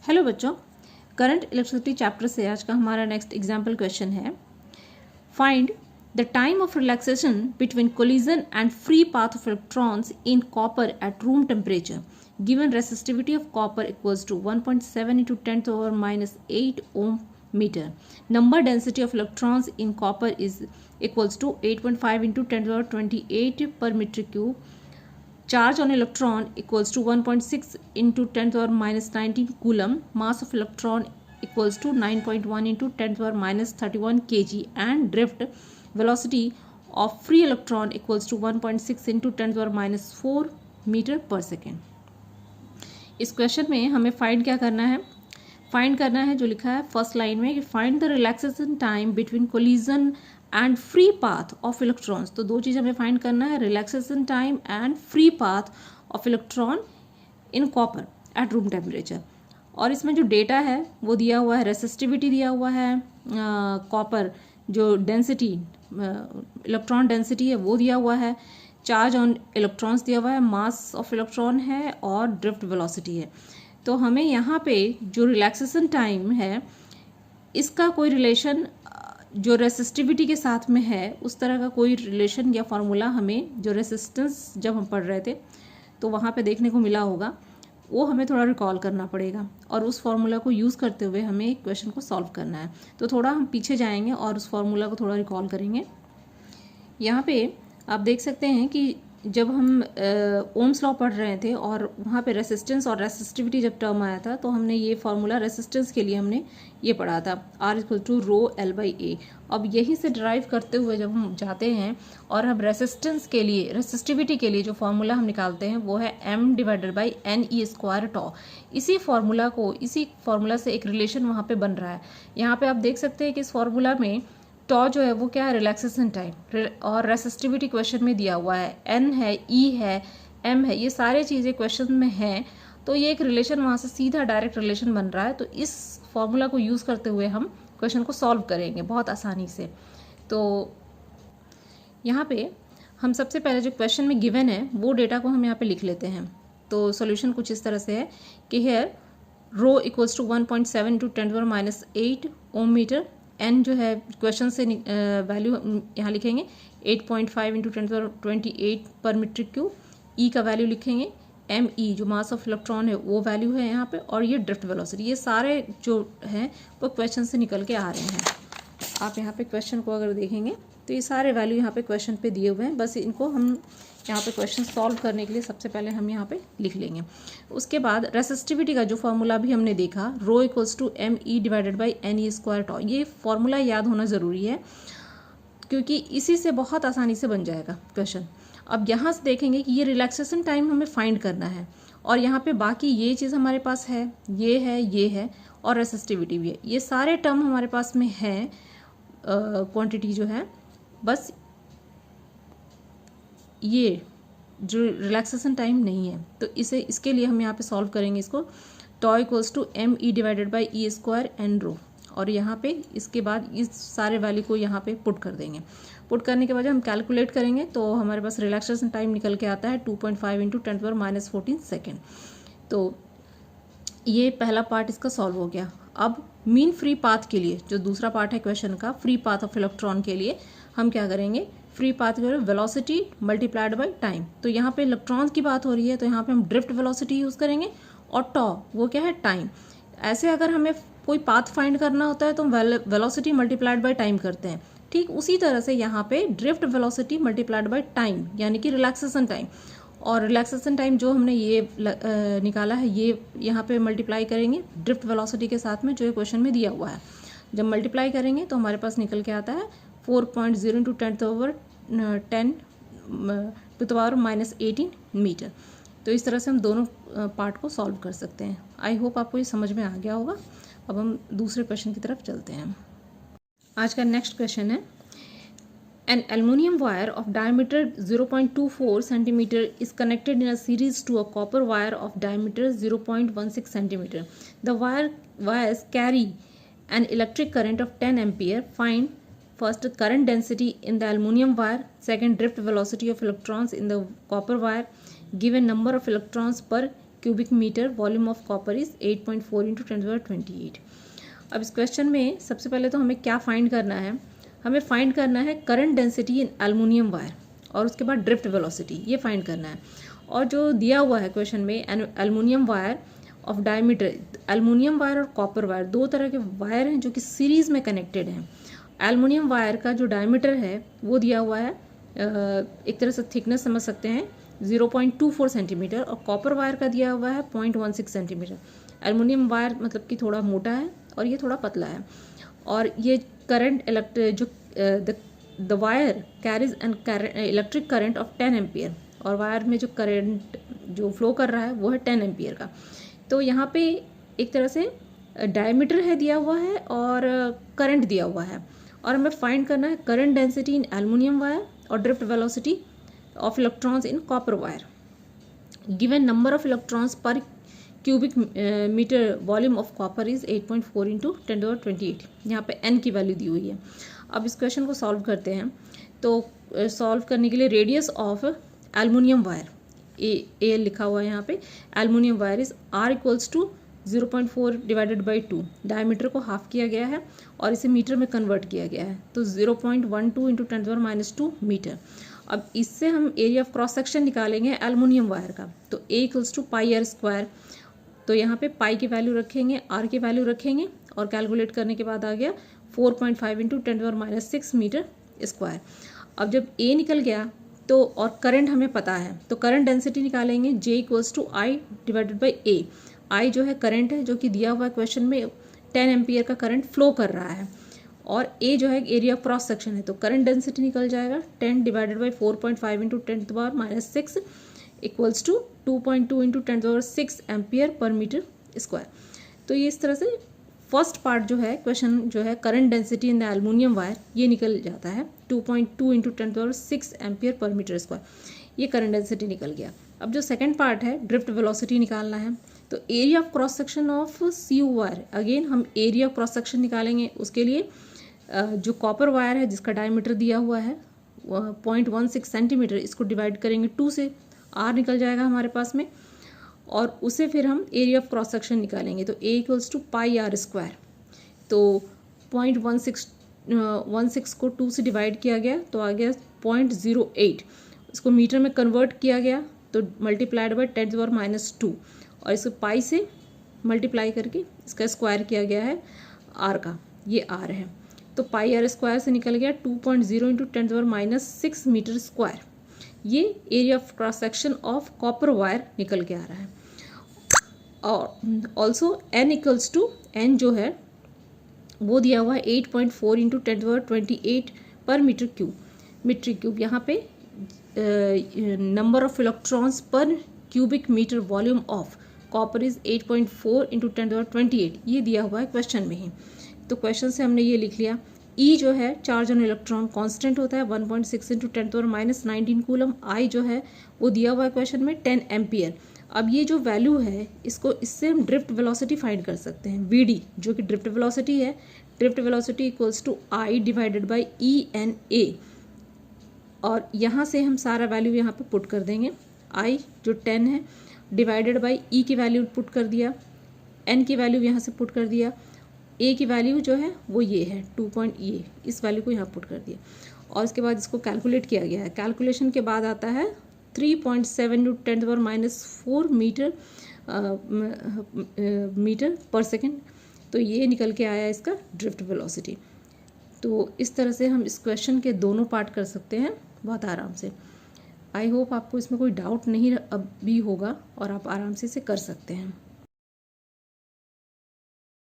Hello बच्चों, current electricity chapter से आज का हमारा नेक्स्ट एग्जाम्पल क्वेश्चन है। Find the time of relaxation between collision and free path of electrons in copper at room temperature given resistivity of copper equals to 1.7 into 10⁻⁸ ohm meter. Number density of electrons in copper is equals to 8.5 into 10⁻28 per meter cube. Charge on electron equals to 1.6 into 10⁻⁻19 coulomb. Mass of electron equals to 9.1 into 10⁻⁻31 kg and drift velocity of free electron equals to 1.6 into 10⁻⁻4 meter per second. इस question में हमें find क्या करना है? Find करना है जो लिखा है फर्स्ट लाइन में कि find the relaxation time between collision and free path of electrons. तो दो चीज़ हमें फाइंड करना है, relaxation time and free path of electron in copper at room temperature. और इसमें जो डेटा है वो दिया हुआ है, रेसिस्टिविटी दिया हुआ है, कॉपर जो डेंसिटी इलेक्ट्रॉन डेंसिटी है वो दिया हुआ है, चार्ज ऑन इलेक्ट्रॉन्स दिया हुआ है, मास ऑफ इलेक्ट्रॉन है और ड्रिफ्ट वेलोसिटी है। तो हमें यहाँ पे जो रिलैक्सेशन टाइम है इसका कोई रिलेशन जो रेसिस्टिविटी के साथ में है उस तरह का कोई रिलेशन या फॉर्मूला हमें जो रेसिस्टेंस जब हम पढ़ रहे थे तो वहाँ पे देखने को मिला होगा, वो हमें थोड़ा रिकॉल करना पड़ेगा और उस फार्मूला को यूज़ करते हुए हमें एक क्वेश्चन को सॉल्व करना है। तो थोड़ा हम पीछे जाएंगे और उस फार्मूला को थोड़ा रिकॉल करेंगे। यहाँ पे आप देख सकते हैं कि जब हम ओम्स लॉ पढ़ रहे थे और वहाँ पे रेसिस्टेंस और रेसिस्टिविटी जब टर्म आया था तो हमने ये फार्मूला रेसिस्टेंस के लिए हमने ये पढ़ा था, R=ρL/A। अब यहीं से ड्राइव करते हुए जब हम जाते हैं और हम रेसिस्टेंस के लिए रेसिस्टिविटी के लिए जो फार्मूला हम निकालते हैं वो है m/ne²τ। इसी फार्मूला से एक रिलेशन वहाँ पे बन रहा है। यहाँ पे आप देख सकते हैं कि इस फार्मूला में टॉ जो है वो क्या है, रिलैक्सेशन टाइम, और रेसिस्टिविटी क्वेश्चन में दिया हुआ है, एन है, ई है, एम है, ये सारे चीज़ें क्वेश्चन में हैं। तो ये एक रिलेशन वहाँ से सीधा डायरेक्ट रिलेशन बन रहा है। तो इस फॉर्मूला को यूज़ करते हुए हम क्वेश्चन को सॉल्व करेंगे बहुत आसानी से। तो यहाँ पे हम सबसे पहले जो क्वेश्चन में गिवन है वो डेटा को हम यहाँ पे लिख लेते हैं। तो सोल्यूशन कुछ इस तरह से है कि here rho equals to 1.7 into 10⁻⁸ ohm metre. N जो है क्वेश्चन से वैल्यू यहाँ लिखेंगे 8.5 into 10⁻28 पर मीटर क्यूब। ई का वैल्यू लिखेंगे एम ई जो मास ऑफ इलेक्ट्रॉन है वो वैल्यू है यहाँ पे, और ये ड्रिफ्ट वेलोसिटी। ये सारे जो हैं वो क्वेश्चन से निकल के आ रहे हैं। आप यहाँ पे क्वेश्चन को अगर देखेंगे तो ये सारे वैल्यू यहाँ पे क्वेश्चन पे दिए हुए हैं। बस इनको हम यहाँ पे क्वेश्चन सॉल्व करने के लिए सबसे पहले हम यहाँ पे लिख लेंगे। उसके बाद रेसिस्टिविटी का जो फार्मूला भी हमने देखा, ρ=me/ne²τ। ये फार्मूला याद होना ज़रूरी है क्योंकि इसी से बहुत आसानी से बन जाएगा क्वेश्चन। अब यहाँ से देखेंगे कि ये रिलैक्सेशन टाइम हमें फाइंड करना है और यहाँ पे बाकी ये चीज़ हमारे पास है, ये है और रेसिस्टिविटी भी है। ये सारे टर्म हमारे पास में है, क्वांटिटी जो है, बस ये जो रिलैक्सेशन टाइम नहीं है। तो इसके लिए हम यहाँ पे सॉल्व करेंगे इसको। τ=me/e²n और यहाँ पे इसके बाद इस सारे वैल्यू को यहाँ पे पुट कर देंगे। पुट करने के बाद हम कैलकुलेट करेंगे तो हमारे पास रिलैक्सेशन टाइम निकल के आता है 2.5 into 10⁻⁻14 सेकेंड। तो ये पहला पार्ट इसका सॉल्व हो गया। अब मीन फ्री पाथ के लिए जो दूसरा पार्ट है क्वेश्चन का, फ्री पाथ ऑफ इलेक्ट्रॉन के लिए हम क्या करेंगे, फ्री पाथ के वेलोसिटी मल्टीप्लाइड बाय टाइम। तो यहाँ पे इलेक्ट्रॉन्स की बात हो रही है तो यहाँ पे हम ड्रिफ्ट वेलोसिटी यूज़ करेंगे और टॉ वो क्या है, टाइम। ऐसे अगर हमें कोई पाथ फाइंड करना होता है तो हम वेलोसिटी मल्टीप्लाइड बाय टाइम करते हैं। ठीक उसी तरह से यहाँ पे drift velocity multiplied by time यानी कि रिलैक्सेशन टाइम, और रिलैक्सेशन टाइम जो हमने ये निकाला है ये यहाँ पे मल्टीप्लाई करेंगे ड्रिफ्ट वेलोसिटी के साथ में जो क्वेश्चन में दिया हुआ है। जब मल्टीप्लाई करेंगे तो हमारे पास निकल के आता है 4.0 into 10⁻10⁻18 मीटर। तो इस तरह से हम दोनों पार्ट को सॉल्व कर सकते हैं। आई होप आपको ये समझ में आ गया होगा। अब हम दूसरे क्वेश्चन की तरफ चलते हैं। आज का नेक्स्ट क्वेश्चन है, An aluminum wire of diameter 0.24 centimeter is connected in a series to a copper wire of diameter 0.16 centimeter. The wires carry an electric current of 10 ampere. Find first current density in the aluminum wire, second drift velocity of electrons in the copper wire, given number of electrons per cubic meter volume of copper is 8.4 into 10^28. अब इस question में सबसे पहले तो हमें क्या find करना है, हमें फाइंड करना है current density in aluminium wire और उसके बाद ड्रिफ्ट वेलोसिटी, ये फाइंड करना है। और जो दिया हुआ है क्वेश्चन में aluminium wire of diameter, aluminium wire और कॉपर वायर दो तरह के वायर हैं जो कि सीरीज में कनेक्टेड हैं। एल्युमिनियम वायर का जो डायमीटर है वो दिया हुआ है, एक तरह से थिकनेस समझ सकते हैं 0.24 सेंटीमीटर, और कॉपर वायर का दिया हुआ है 0.16 सेंटीमीटर। एल्युमिनियम वायर मतलब कि थोड़ा मोटा है और ये थोड़ा पतला है, और ये करंट जो the wire carries an electric current of 10 ampere, और वायर में जो करंट जो फ्लो कर रहा है वो है 10 एम्पियर का। तो यहाँ पे एक तरह से डायमीटर है दिया हुआ है और करंट दिया हुआ है, और हमें फाइंड करना है current density in aluminium wire और drift velocity of electrons in copper wire. Given number of electrons per cubic metre volume of copper is 8.4 into 10^28। यहाँ पे n की वैल्यू दी हुई है। अब इस क्वेश्चन को सॉल्व करते हैं। तो सॉल्व करने के लिए radius of aluminium wire a लिखा हुआ है यहाँ पे, aluminium wire is r equals to 0.4 divided by 2। Diameter को हाफ किया गया है और इसे मीटर में कन्वर्ट किया गया है, तो 0.12 इंटू 10^-2 मीटर। अब इससे हम एरिया ऑफ क्रॉस सेक्शन निकालेंगे एल्युमिनियम वायर का, तो A equals to pi r square. तो यहाँ पे पाई की वैल्यू रखेंगे, r की वैल्यू रखेंगे, और कैलकुलेट करने के बाद आ गया 4.5 इंटू 10^-6 मीटर स्क्वायर। अब जब A निकल गया तो, और करंट हमें पता है, तो करंट डेंसिटी निकालेंगे J equals to I divided by A। I जो है करंट है जो कि दिया हुआ है क्वेश्चन में, 10 एम्पियर का करंट फ्लो कर रहा है, और A जो है एरिया ऑफ क्रॉस सेक्शन है, तो करंट डेंसिटी निकल जाएगा 10 divided by 4.5 into 10^-6 equals to 2.2 into 10^6 ampere per metre square. तो ये इस तरह से फर्स्ट पार्ट जो है क्वेश्चन जो है current density in the aluminium wire, ये निकल जाता है 2.2 into 10^6 ampere per metre square, ये करंट डेंसिटी निकल गया। अब जो सेकंड पार्ट है ड्रिफ्ट वेलोसिटी निकालना है, तो area of cross section of CU wire, again हम एरिया ऑफ क्रॉस सेक्शन निकालेंगे। उसके लिए जो कॉपर वायर है जिसका डायमीटर दिया हुआ है 0.16 सेंटीमीटर, इसको डिवाइड करेंगे 2 से, R निकल जाएगा हमारे पास में, और उसे फिर हम एरिया ऑफ क्रॉस सेक्शन निकालेंगे, तो A equals to pi r square. तो 0.16 को 2 से डिवाइड किया गया तो आ गया 0.08, इसको मीटर में कन्वर्ट किया गया तो मल्टीप्लाइड बाई 10^-2, और इसको पाई से मल्टीप्लाई करके इसका स्क्वायर किया गया है R का, ये R है। तो पाई r स्क्वायर से निकल गया 2.0 इंटू 10^-6 मीटर स्क्वायर। ये area of cross section of copper wire निकल के आ रहा है। और also n equals to, n जो है वो दिया हुआ है 8.4 इंटू 10^28 पर मीटर क्यूब। यहाँ पे number of electrons per cubic metre volume of copper is 8.4 into 10^28, ये दिया हुआ है क्वेश्चन में ही। तो क्वेश्चन से हमने ये लिख लिया। E जो है चार्ज ऑन इलेक्ट्रॉन कांस्टेंट होता है 1.6 इंटू 10^-19 कूलम। I जो है वो दिया हुआ है क्वेश्चन में 10 एम्पियर। अब ये जो वैल्यू है इससे हम ड्रिफ्ट वेलोसिटी फाइंड कर सकते हैं, VD जो कि ड्रिफ्ट वेलोसिटी है। Drift velocity equals to I divided by ENA, और यहाँ से हम सारा वैल्यू यहाँ पे पुट कर देंगे। I जो 10 है डिवाइडेड बाई E की वैल्यू पुट कर दिया, N की वैल्यू यहाँ से पुट कर दिया, A की वैल्यू जो है वो ये है 2.8, इस वैल्यू को यहाँ पुट कर दिया, और इसके बाद इसको कैलकुलेट किया गया है। कैलकुलेशन के बाद आता है 3.7 इंटू 10^-4 मीटर पर सेकेंड। तो ये निकल के आया इसका ड्रिफ्ट वेलोसिटी। तो इस तरह से हम इस क्वेश्चन के दोनों पार्ट कर सकते हैं बहुत आराम से। आई होप आपको इसमें कोई डाउट नहीं अब भी होगा और आप आराम से इसे कर सकते हैं।